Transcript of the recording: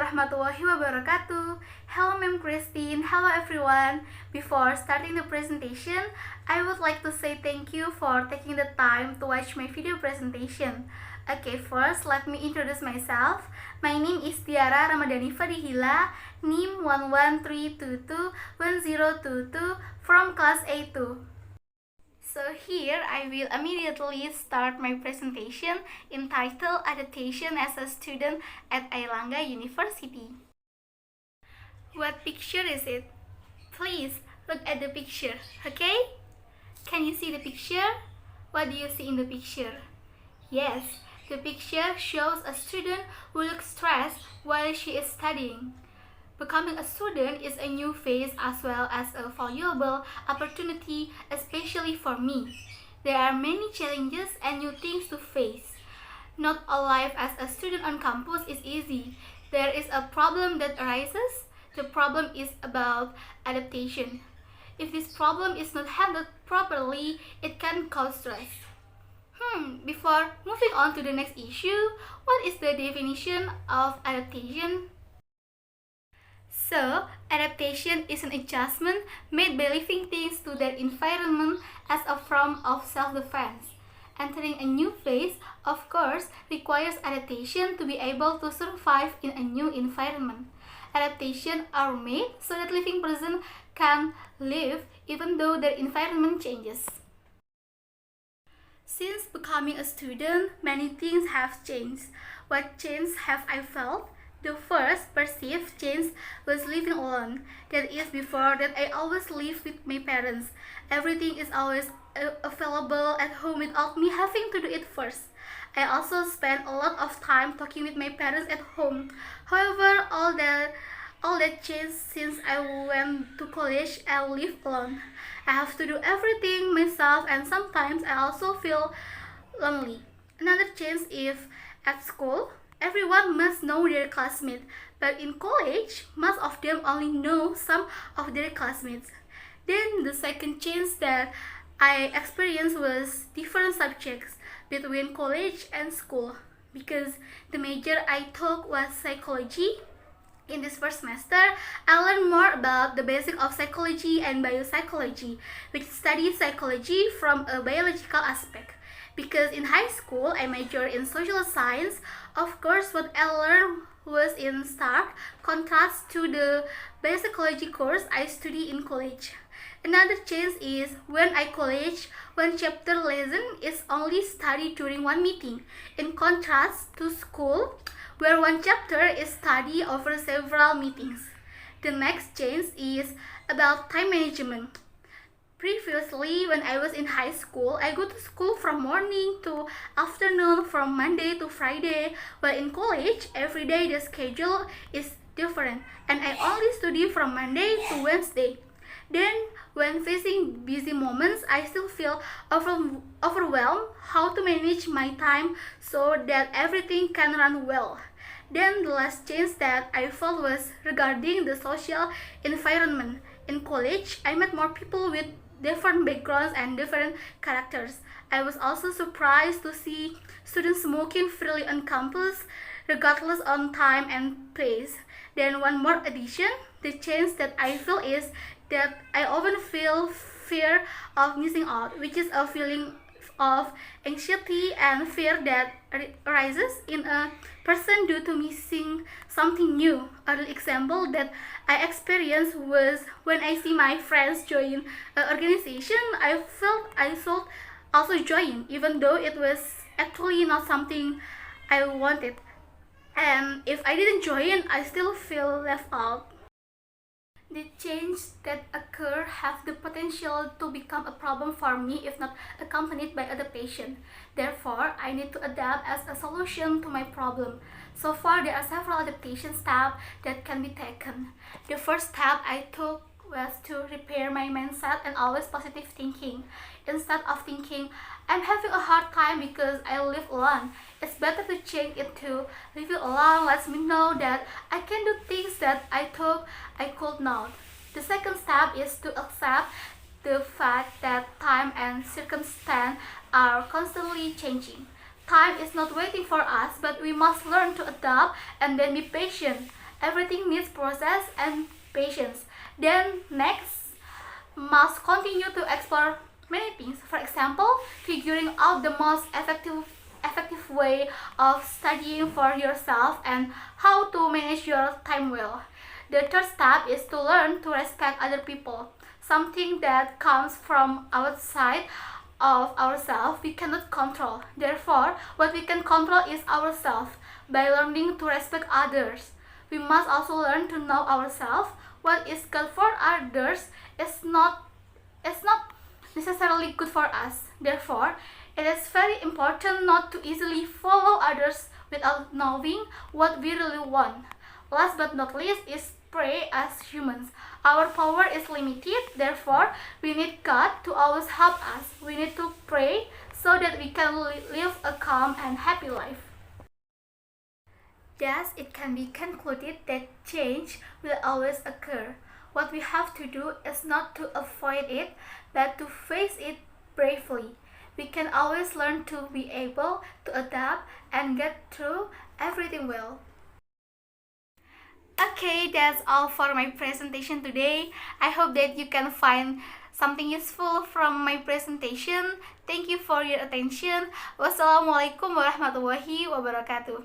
warahmatullahi wabarakatuh. Hello Ma'am Christine, hello everyone. Before starting the presentation, I would like to say thank you for taking the time to watch my video presentation. Okay, first let me introduce myself. My name is Tiara Ramadhani Faadihillah, NIM 113221022 from class A2. So here I will immediately start my presentation entitled Adaptation as a Student at Airlangga University. What picture is it? Please look at the picture, okay? Can you see the picture? What do you see in the picture? Yes, the picture shows a student who looks stressed while she is studying. Becoming a student is a new phase as well as a valuable opportunity, especially for me. There are many challenges and new things to face. Not all life as a student on campus is easy. There is a problem that arises. The problem is about adaptation. If this problem is not handled properly, it can cause stress. Before moving on to the next issue, what is the definition of adaptation? So, adaptation is an adjustment made by living things to their environment as a form of self-defense. Entering a new phase, of course, requires adaptation to be able to survive in a new environment. Adaptations are made so that living person can live even though their environment changes. Since becoming a student, many things have changed. What change have I felt? The first perceived change was living alone. That is, before that I always lived with my parents. Everything is always available at home without me having to do it first. I also spent a lot of time talking with my parents at home. However, all that changed since I went to college and live alone. I have to do everything myself, and sometimes I also feel lonely. Another change is at school. Everyone must know their classmates, but in college, most of them only know some of their classmates. Then the second change that I experienced was different subjects between college and school, because the major I took was psychology. In this first semester, I learned more about the basics of psychology and biopsychology, which studies psychology from a biological aspect. Because in high school, I majored in social science. Of course, what I learned was in stark contrast to the biopsychology course I studied in college. Another change is when I college, one chapter lesson is only studied during one meeting, in contrast to school, where one chapter is studied over several meetings. The next change is about time management. Previously, when I was in high school, I go to school from morning to afternoon, from Monday to Friday, while in college, every day the schedule is different, and I only study from Monday to Wednesday. Then, when facing busy moments, I still feel overwhelmed how to manage my time so that everything can run well. Then the last change that I felt was regarding the social environment. In college, I met more people with different backgrounds and different characters. I was also surprised to see students smoking freely on campus, regardless on time and place. Then one more addition, the change that I feel is that I often feel fear of missing out, which is a feeling of anxiety and fear that arises in a person due to missing something new. Another example that I experienced was when I see my friends join an organization. I felt I should also join, even though it was actually not something I wanted. And if I didn't join, I still feel left out. The changes that occur have the potential to become a problem for me if not accompanied by adaptation. Therefore, I need to adapt as a solution to my problem. So far, there are several adaptation steps that can be taken. The first step I took was to repair my mindset and always positive thinking. Instead of thinking, I'm having a hard time because I live alone, it's better to change it to living alone lets me know that I can do things that I thought I could not. The second step is to accept the fact that time and circumstance are constantly changing. Time is not waiting for us, but we must learn to adapt and then be patient. Everything needs process and patience. Then next, must continue to explore many things. For example, figuring out the most effective way of studying for yourself and how to manage your time well. The third step is to learn to respect other people, something that comes from outside of ourselves we cannot control. Therefore, what we can control is ourselves. By learning to respect others, we must also learn to know ourselves. What is good for others is not necessarily good for us. Therefore, it is very important not to easily follow others without knowing what we really want. Last but not least is pray. As humans, our power is limited, therefore we need God to always help us. We need to pray so that we can live a calm and happy life. Thus, it can be concluded that change will always occur. What we have to do is not to avoid it, but to face it bravely. We can always learn to be able to adapt and get through everything well. Okay, that's all for my presentation today. I hope that you can find something useful from my presentation. Thank you for your attention. Wassalamualaikum warahmatullahi wabarakatuh.